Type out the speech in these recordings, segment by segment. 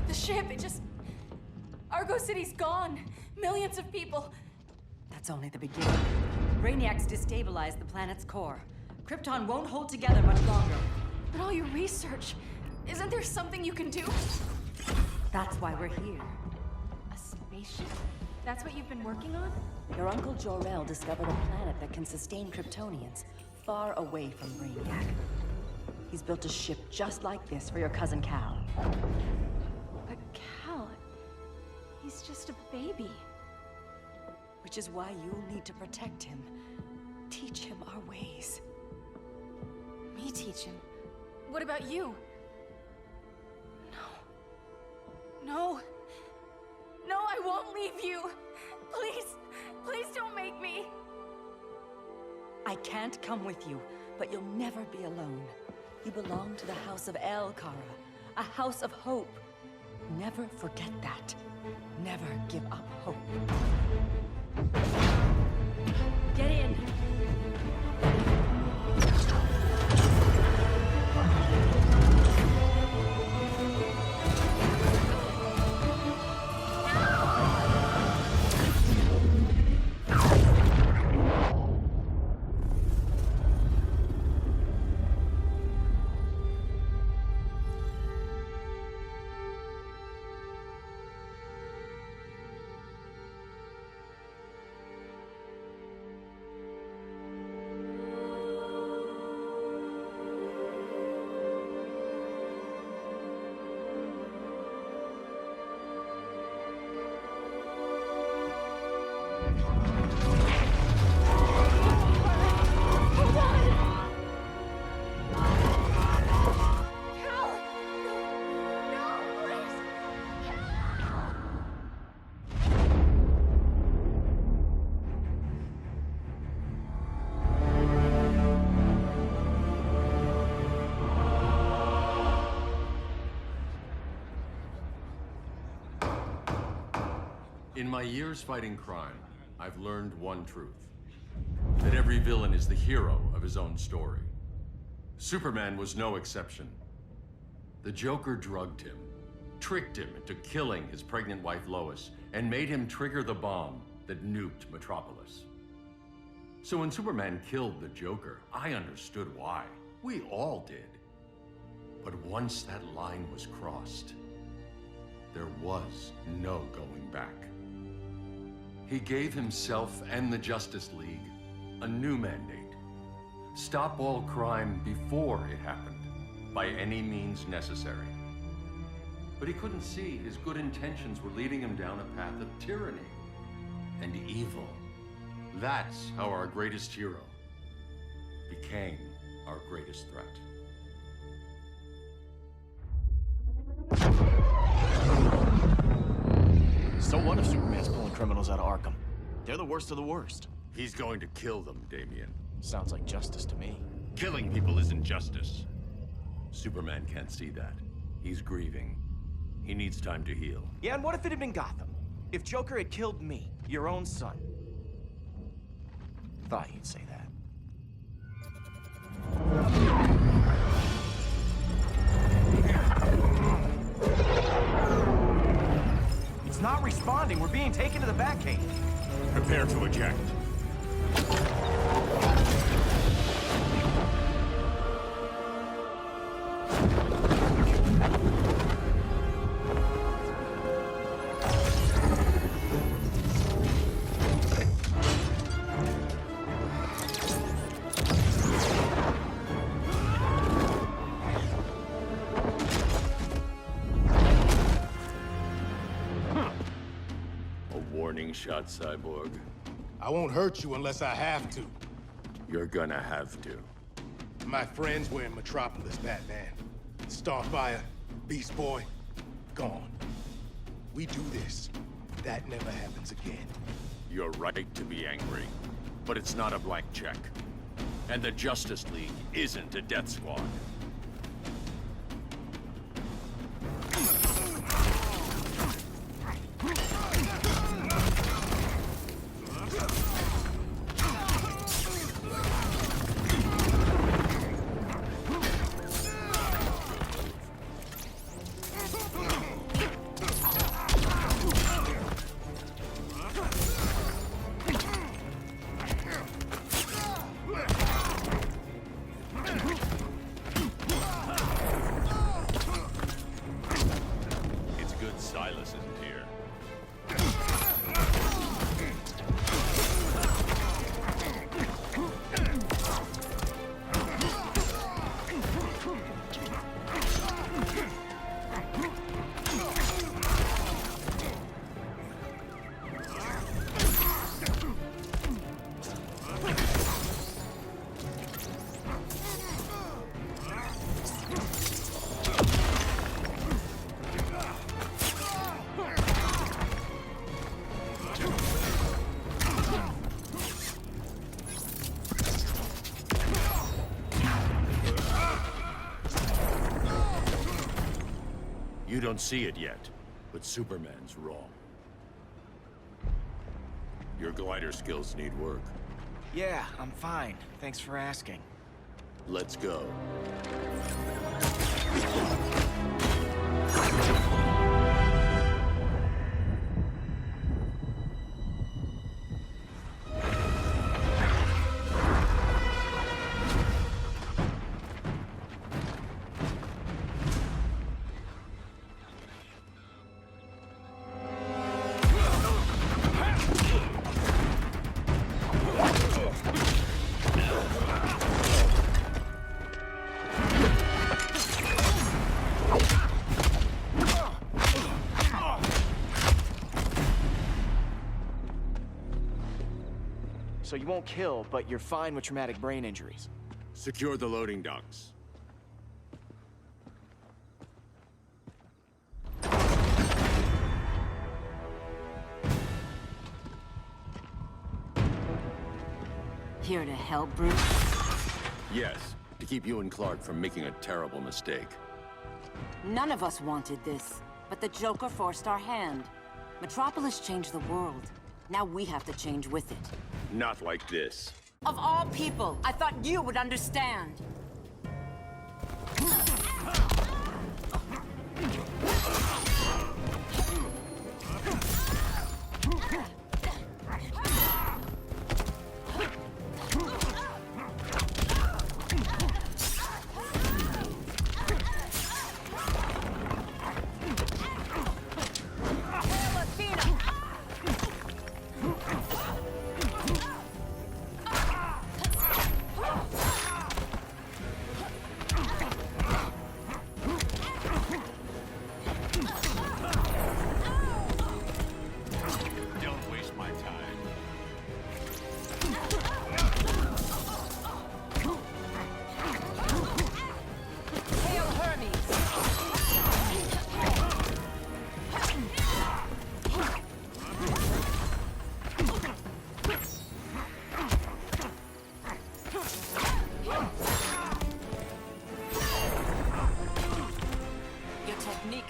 The ship, it just... Argo City's gone. Millions of people. That's only the beginning. Brainiac's destabilized the planet's core. Krypton won't hold together much longer. But all your research, isn't there something you can do? That's why we're here. A spaceship? That's what you've been working on? Your Uncle Jor-El discovered a planet that can sustain Kryptonians, far away from Brainiac. He's built a ship just like this for your cousin Cal. But Cal... he's just a baby. Which is why you'll need to protect him. Teach him our ways. Me teach him? What about you? No. No, I won't leave you! Please, please don't make me! I can't come with you, but you'll never be alone. You belong to the House of El, Kara. A house of hope. Never forget that. Never give up hope. Get in! In my years fighting crime, I've learned one truth. That every villain is the hero of his own story. Superman was no exception. The Joker drugged him, tricked him into killing his pregnant wife Lois, and made him trigger the bomb that nuked Metropolis. So when Superman killed the Joker, I understood why. We all did. But once that line was crossed, there was no going back. He gave himself and the Justice League a new mandate. Stop all crime before it happened, by any means necessary. But he couldn't see his good intentions were leading him down a path of tyranny and evil. That's how our greatest hero became our greatest threat. So what if Superman's pulling criminals out of Arkham? They're the worst of the worst. He's going to kill them, Damian. Sounds like justice to me. Killing people isn't justice. Superman can't see that. He's grieving. He needs time to heal. Yeah, and what if it had been Gotham? If Joker had killed me, your own son? Thought you'd say that. It's not responding. We're being taken to the Batcave. Prepare to eject. Warning shot, Cyborg. I won't hurt you unless I have to. You're gonna have to. My friends were in Metropolis, Batman. Starfire, Beast Boy, gone. We do this. That never happens again. You're right to be angry, but it's not a blank check. And the Justice League isn't a death squad. You don't see it yet, but Superman's wrong. Your glider skills need work. Yeah, I'm fine. Thanks for asking. Let's go. So you won't kill, but you're fine with traumatic brain injuries. Secure the loading docks. Here to help, Bruce? Yes, to keep you and Clark from making a terrible mistake. None of us wanted this, but the Joker forced our hand. Metropolis changed the world. Now we have to change with it. Not like this. Of all people, I thought you would understand.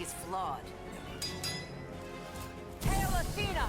Is flawed. Hail Athena!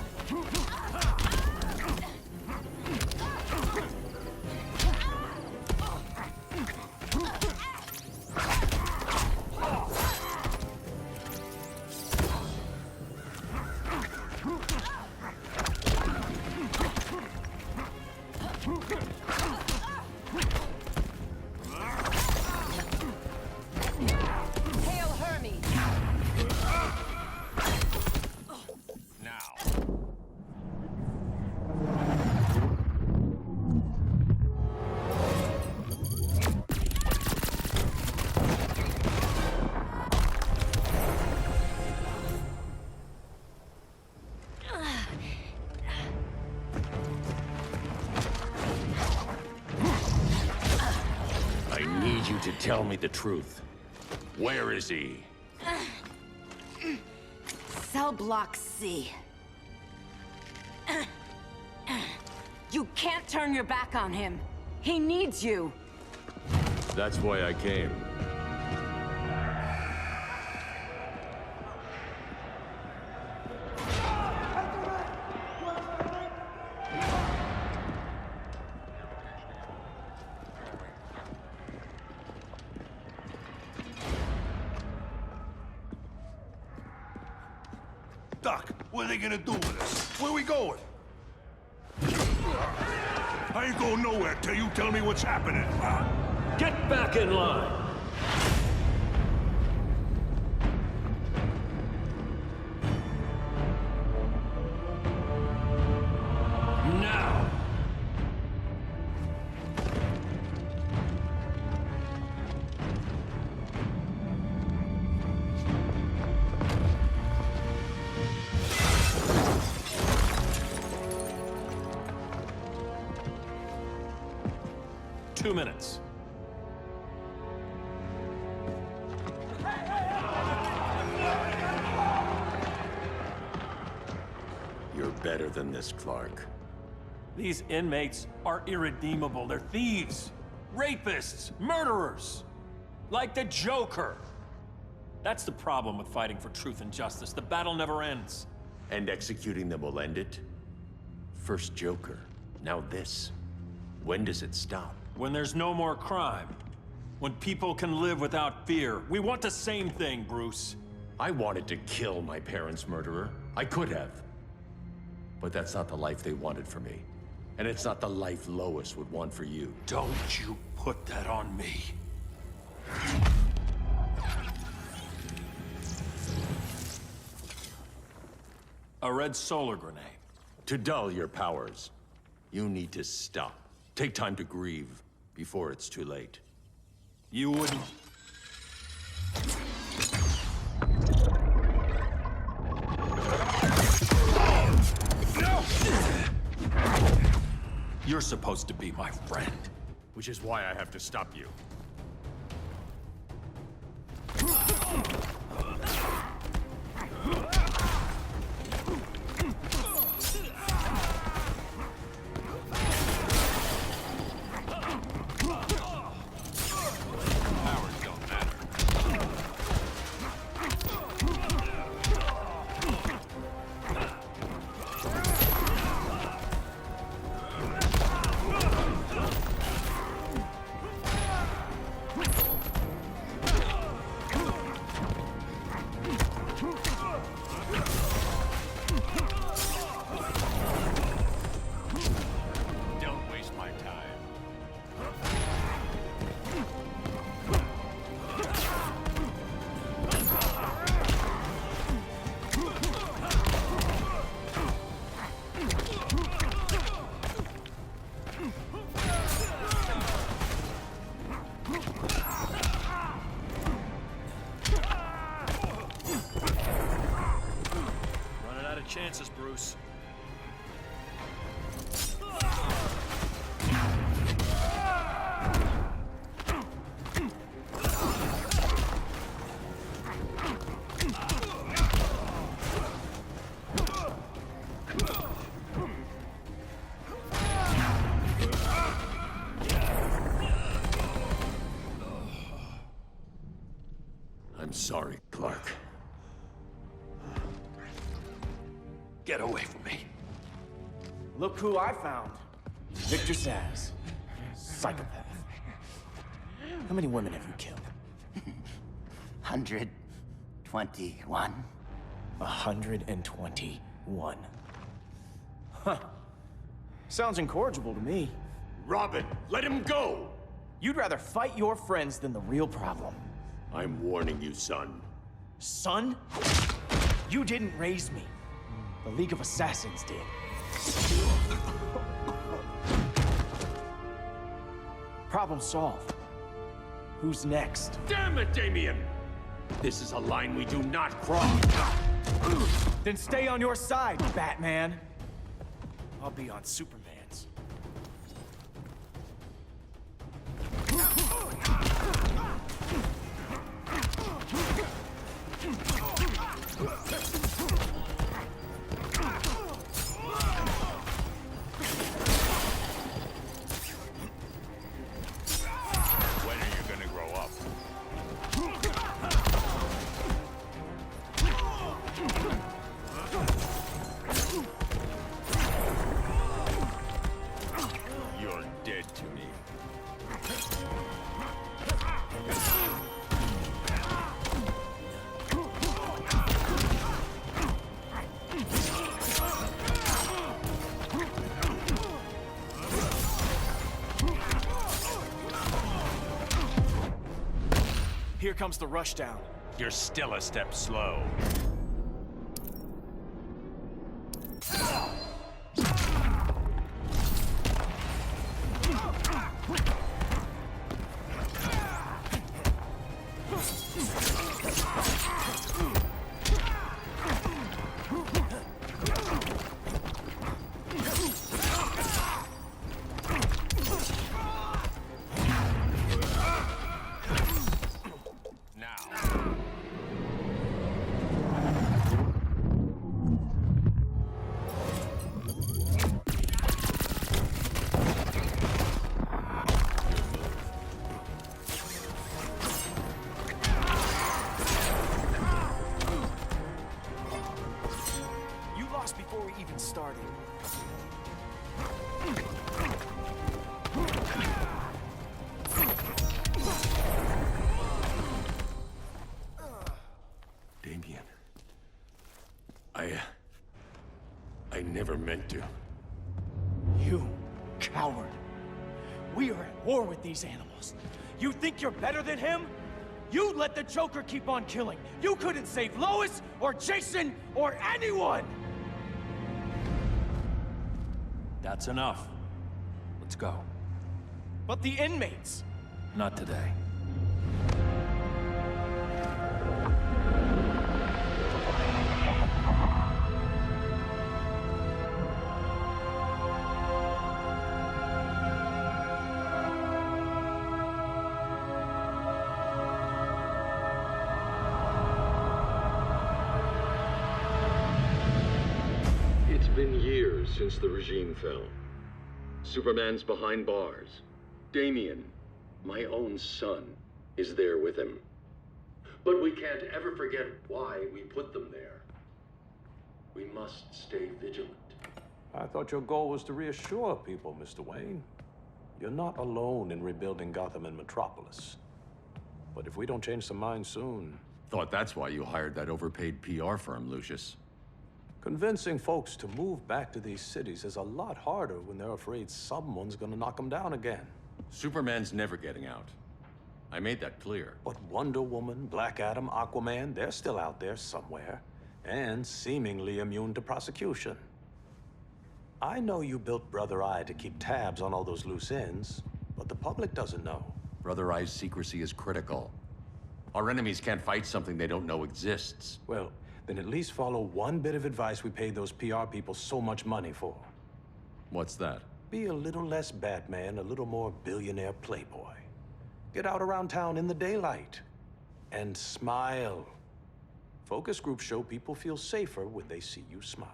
To tell me the truth. Where is he? Cell Block C. You can't turn your back on him. He needs you. That's why I came. Doc, what are they gonna do with us? Where we going? I ain't going nowhere till you tell me what's happening. Get back in line! Now! Two minutes. You're better than this, Clark. These inmates are irredeemable. They're thieves, rapists, murderers. Like the Joker. That's the problem with fighting for truth and justice. The battle never ends. And executing them will end it? First Joker, now this. When does it stop? When there's no more crime. When people can live without fear. We want the same thing, Bruce. I wanted to kill my parents' murderer. I could have. But that's not the life they wanted for me. And it's not the life Lois would want for you. Don't you put that on me. A red solar grenade. To dull your powers, you need to stop. Take time to grieve before it's too late. You wouldn't... You're supposed to be my friend. Which is why I have to stop you. Chances, Bruce. I'm sorry, Clark. Get away from me. Look who I found. Victor Zsasz. Psychopath. How many women have you killed? 121. 121. Huh. Sounds incorrigible to me. Robin, let him go! You'd rather fight your friends than the real problem. I'm warning you, son. Son? You didn't raise me. The League of Assassins did. Problem solved. Who's next? Damn it, Damien! This is a line we do not cross. Then stay on your side, Batman. I'll be on Superman's. Here comes the rushdown. You're still a step slow. get started. Damien. I never meant to. You coward. We are at war with these animals. You think you're better than him? You let the Joker keep on killing. You couldn't save Lois, or Jason, or anyone! That's enough. Let's go. But the inmates! Not today. It's been years since the regime fell. Superman's behind bars. Damien, my own son, is there with him. But we can't ever forget why we put them there. We must stay vigilant. I thought your goal was to reassure people, Mr. Wayne. You're not alone in rebuilding Gotham and Metropolis. But if we don't change some minds soon... Thought that's why you hired that overpaid PR firm, Lucius. Convincing folks to move back to these cities is a lot harder when they're afraid someone's gonna knock them down again. Superman's never getting out. I made that clear. But Wonder Woman, Black Adam, Aquaman, they're still out there somewhere. And seemingly immune to prosecution. I know you built Brother Eye to keep tabs on all those loose ends, but the public doesn't know. Brother Eye's secrecy is critical. Our enemies can't fight something they don't know exists. Well, then at least follow one bit of advice we paid those PR people so much money for. What's that? Be a little less Batman, a little more billionaire playboy. Get out around town in the daylight. And smile. Focus groups show people feel safer when they see you smile.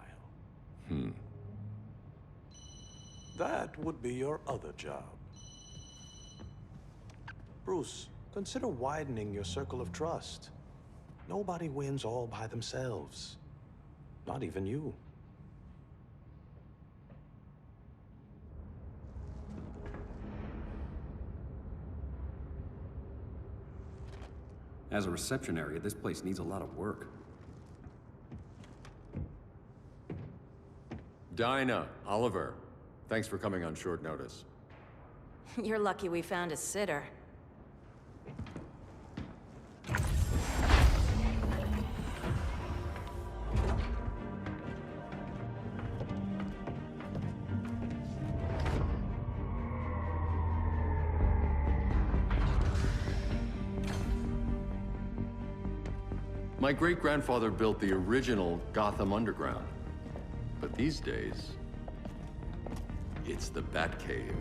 That would be your other job. Bruce, consider widening your circle of trust. Nobody wins all by themselves. Not even you. As a reception area, this place needs a lot of work. Dinah, Oliver, thanks for coming on short notice. You're lucky we found a sitter. My great-grandfather built the original Gotham Underground. But these days, it's the Batcave.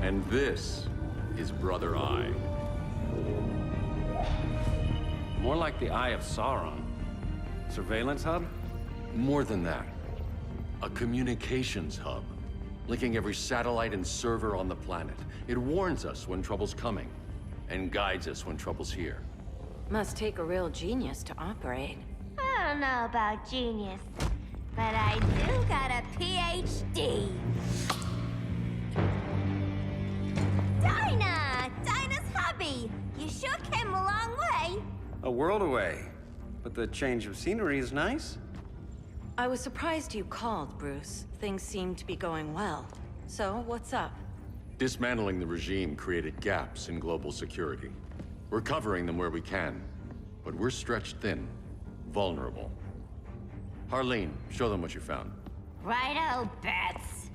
And this is Brother Eye. More like the Eye of Sauron. Surveillance hub? More than that. A communications hub, linking every satellite and server on the planet. It warns us when trouble's coming, and guides us when trouble's here. Must take a real genius to operate. I don't know about genius, but I do got a PhD. Dinah's hubby! You sure came a long way. A world away. But the change of scenery is nice. I was surprised you called, Bruce. Things seem to be going well. So, what's up? Dismantling the regime created gaps in global security. We're covering them where we can, but we're stretched thin, vulnerable. Harleen, show them what you found. Righto, Bats.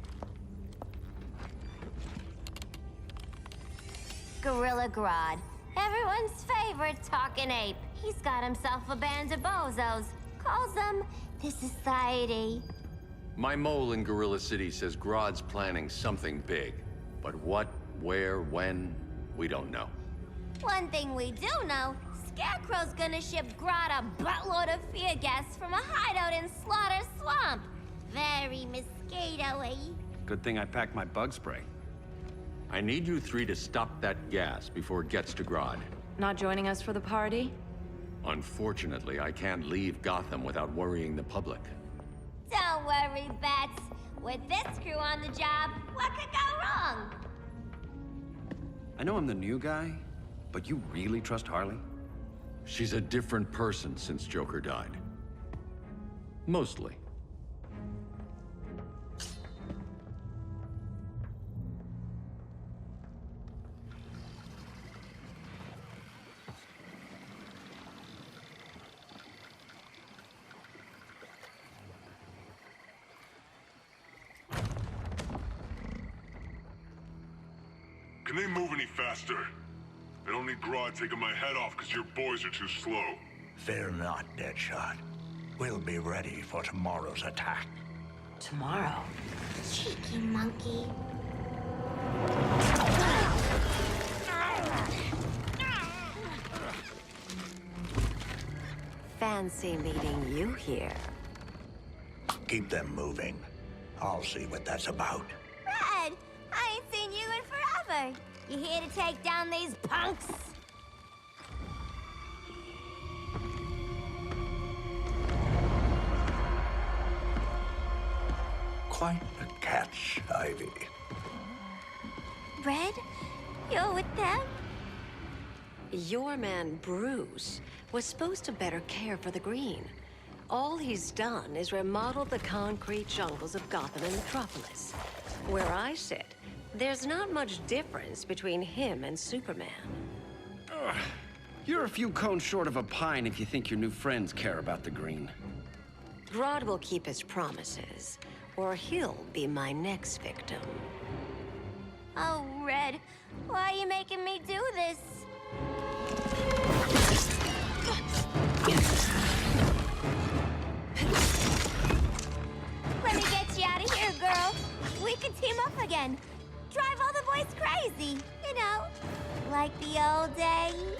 Gorilla Grodd. Everyone's favorite talking ape. He's got himself a band of bozos. Calls them the Society. My mole in Gorilla City says Grodd's planning something big. But what, where, when, we don't know. One thing we do know, Scarecrow's gonna ship Grodd a buttload of fear gas from a hideout in Slaughter Swamp. Very mosquito-y. Good thing I packed my bug spray. I need you three to stop that gas before it gets to Grodd. Not joining us for the party? Unfortunately, I can't leave Gotham without worrying the public. Don't worry, Bats. With this crew on the job, what could go wrong? I know I'm the new guy, but you really trust Harley? She's a different person since Joker died. Mostly. Can they move any faster? I don't need Grodd taking my head off because your boys are too slow. Fear not, Deadshot. We'll be ready for tomorrow's attack. Tomorrow? Cheeky monkey. Fancy meeting you here. Keep them moving. I'll see what that's about. Red, I ain't seen you in forever. You here to take down these punks? Quite a catch, Ivy. Red, you're with them? Your man, Bruce, was supposed to better care for the Green. All he's done is remodel the concrete jungles of Gotham and Metropolis. Where I sit, there's not much difference between him and Superman. You're a few cones short of a pine if you think your new friends care about the Green. Grodd will keep his promises, or he'll be my next victim. Oh, Red, why are you making me do this? Let me get you out of here, girl. We can team up again. Drive all the boys crazy, you know, like the old days.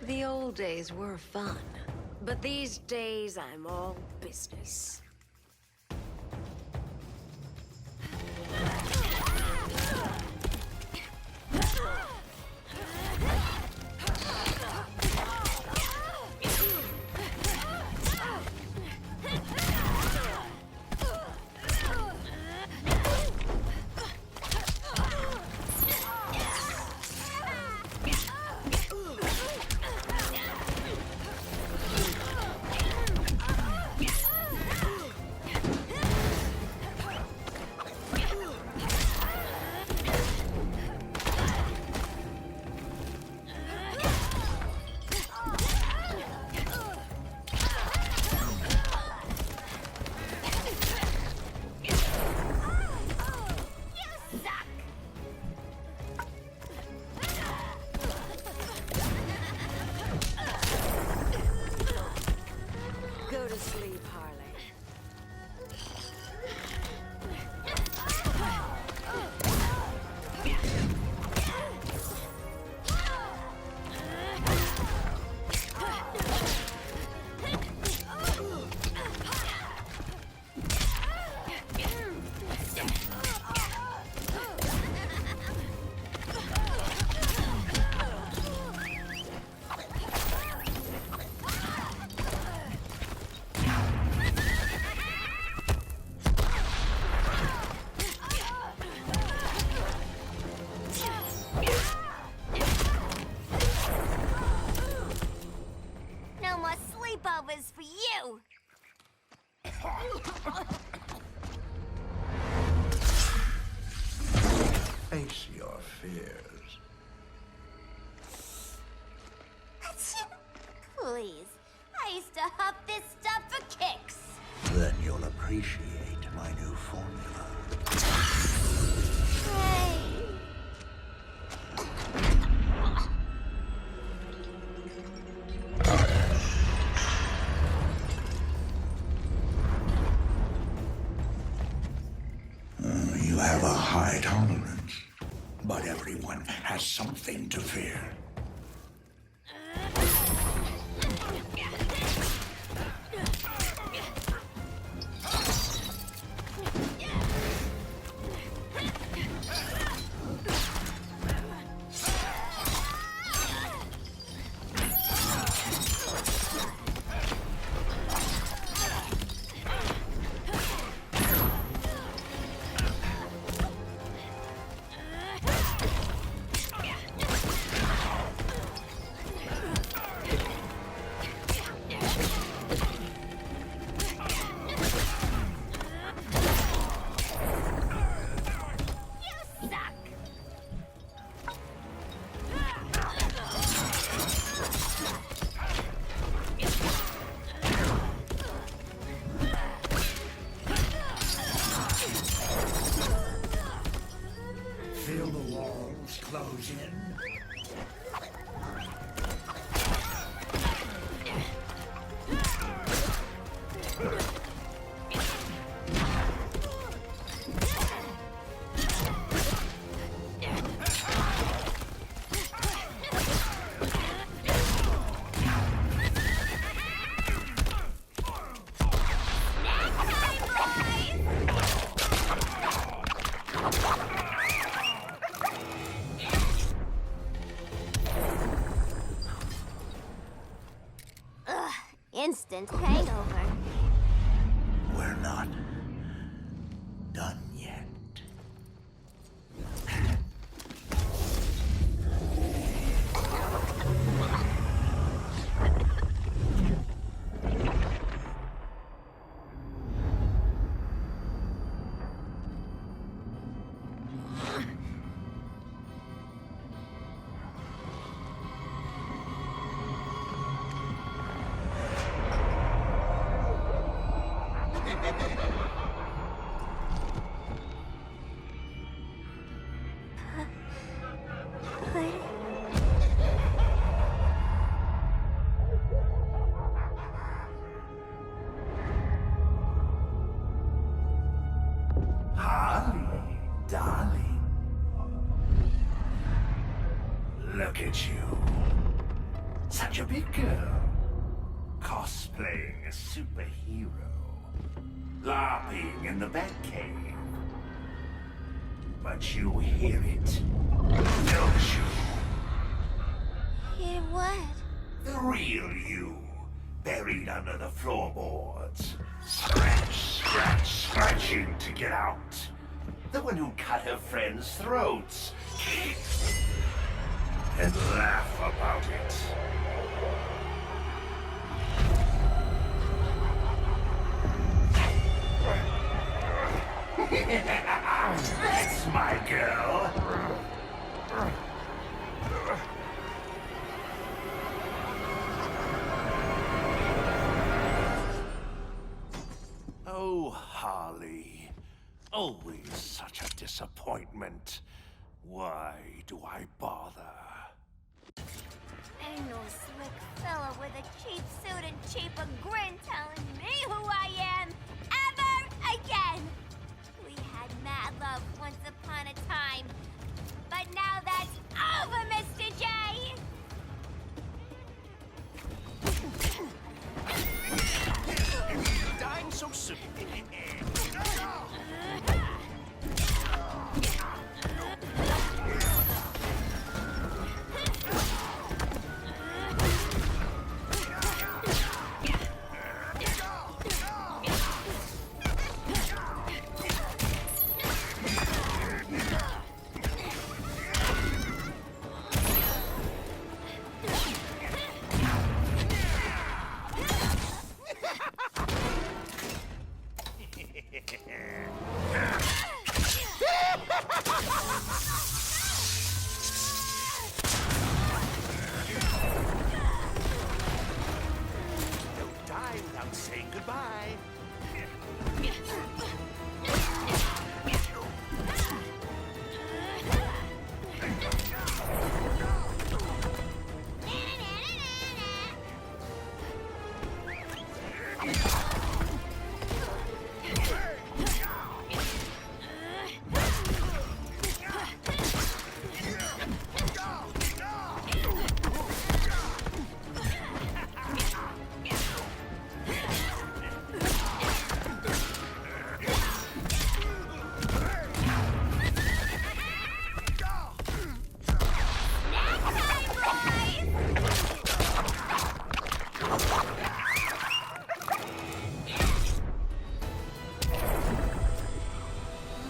The old days were fun, but these days I'm all business. Go to sleep, Harley. No more sleepovers for you. Face your fears. Please, I used to huff this stuff for kicks. Then you'll appreciate my new formula. Hey. You have a high tolerance, but everyone has something to fear. instant hangover. We're not done yet. Harley, darling. Look at you. Such a big girl. Cosplaying a superhero. LARPing in the Batcave. But you hear it, don't you? Hear what? The real you, buried under the floorboards. Scratch, scratch, scratching to get out. The one who cut her friends' throats. And laugh about it. That's my girl. Oh, Harley. Always such a disappointment. Why do I bother? Ain't no slick fella with a cheap suit and cheaper grin telling me who I am ever again. We had mad love once upon a time, but now that's over, Mr. J. Dying so soon. Don't die without saying goodbye.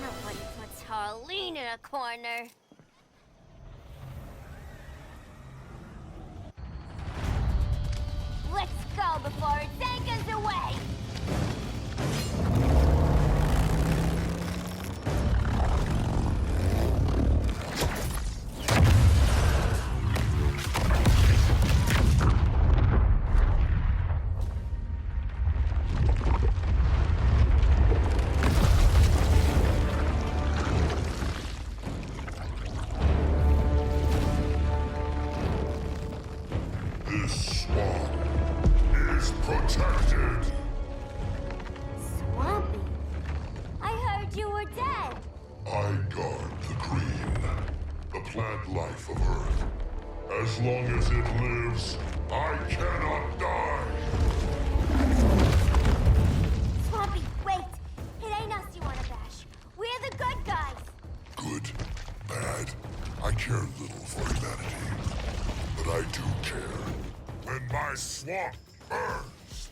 Nobody puts Harleen in a corner. Let's go before it takes us away! This swamp is protected. Swampy? I heard you were dead. I guard the green, the plant life of Earth. As long as it lives, I cannot die. Swampy, wait! It ain't us you wanna bash. We're the good guys. Good, bad, I care little for humanity. But I do care when my swamp burns.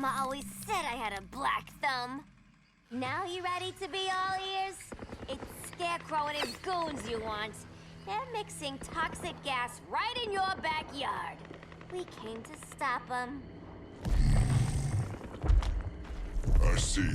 Mama always said I had a black thumb. Now you ready to be all ears? It's Scarecrow and his goons you want. They're mixing toxic gas right in your backyard. We came to stop them. I see.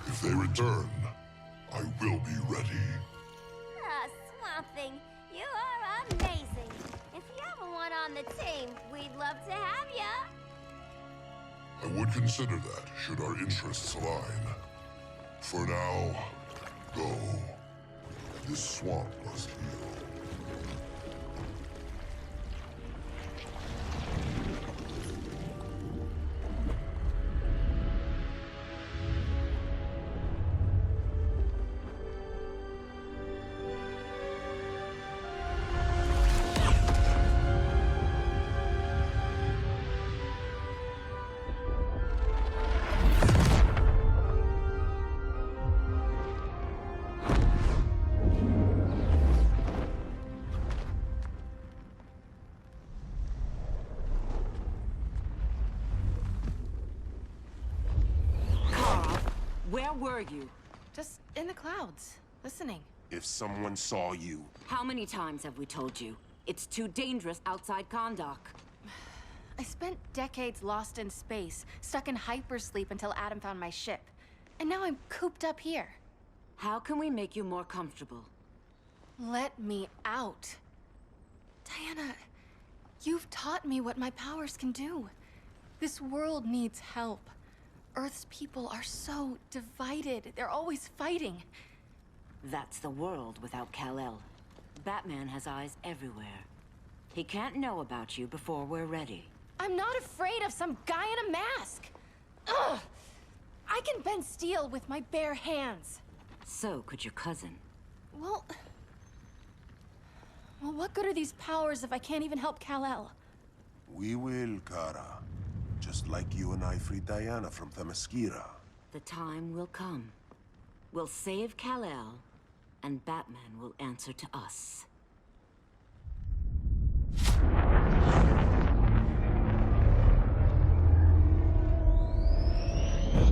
If they return, I will be ready. Ah, Swamp Thing, you are amazing. If you ever want on the team, we'd love to have ya. I would consider that, should our interests align. For now, go. This swamp must heal. Where were you? Just in the clouds, listening. If someone saw you... How many times have we told you? It's too dangerous outside Kahndaq. I spent decades lost in space, stuck in hypersleep until Adam found my ship. And now I'm cooped up here. How can we make you more comfortable? Let me out. Diana, you've taught me what my powers can do. This world needs help. Earth's people are so divided. They're always fighting. That's the world without Kal-El. Batman has eyes everywhere. He can't know about you before we're ready. I'm not afraid of some guy in a mask. Ugh! I can bend steel with my bare hands. So could your cousin. Well, what good are these powers if I can't even help Kal-El? We will, Kara. Just like you and I freed Diana from Themyscira. The time will come. We'll save Kal-El, and Batman will answer to us.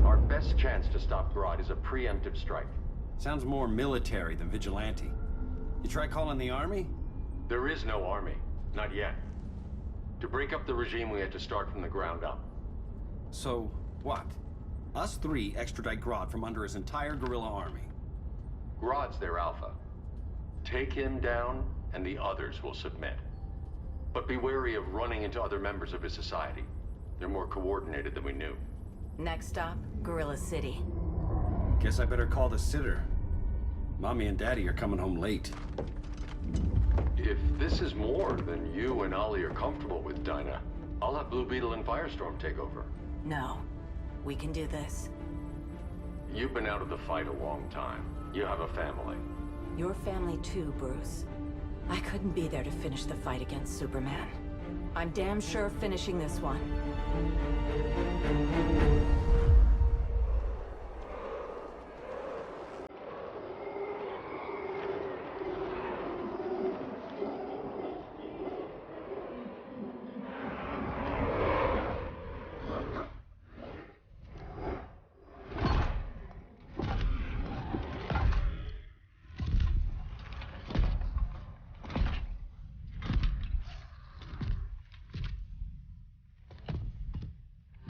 Our best chance to stop Grodd is a preemptive strike. Sounds more military than vigilante. You try calling the army? There is no army. Not yet. To break up the regime, we had to start from the ground up. So, what? Us three extradite Grodd from under his entire guerrilla army. Grodd's their alpha. Take him down, and the others will submit. But be wary of running into other members of his society. They're more coordinated than we knew. Next stop, Gorilla City. Guess I better call the sitter. Mommy and Daddy are coming home late. If this is more than you and Ollie are comfortable with, Dinah, I'll have Blue Beetle and Firestorm take over. No. We can do this. You've been out of the fight a long time. You have a family. Your family too, Bruce. I couldn't be there to finish the fight against Superman. I'm damn sure finishing this one.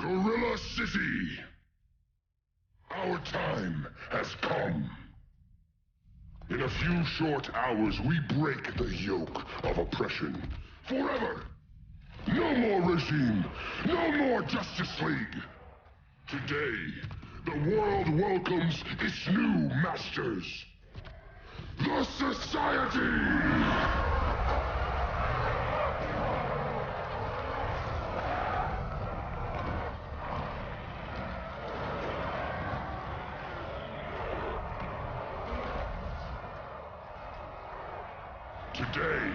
Gorilla City! Our time has come. In a few short hours, we break the yoke of oppression. Forever! No more regime! No more Justice League! Today, the world welcomes its new masters. The Society! Today,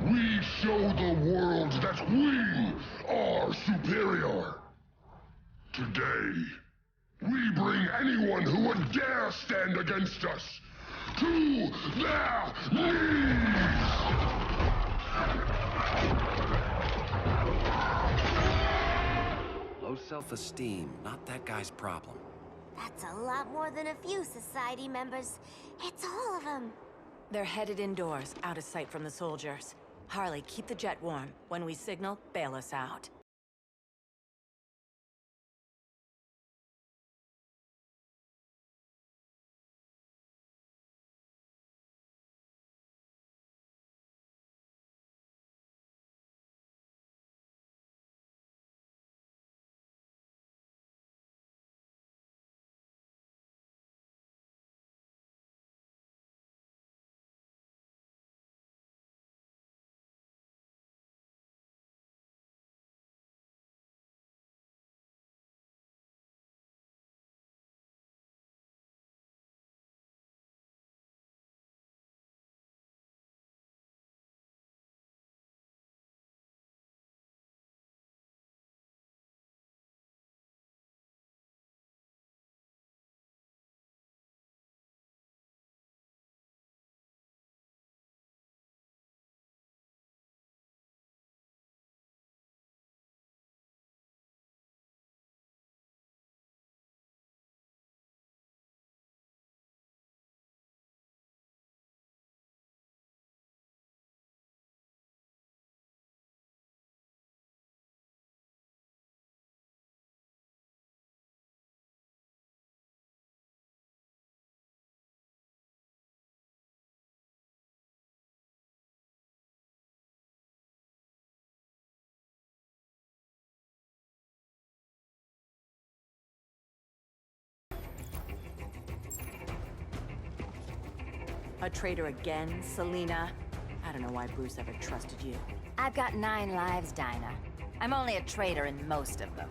We show the world that we are superior. Today, we bring anyone who would dare stand against us to their knees! Low self-esteem, not that guy's problem. That's a lot more than a few society members. It's all of them. They're headed indoors, out of sight from the soldiers. Harley, keep the jet warm. When we signal, bail us out. A traitor again, Selina? I don't know why Bruce ever trusted you. I've got 9 lives, Dinah. I'm only a traitor in most of them.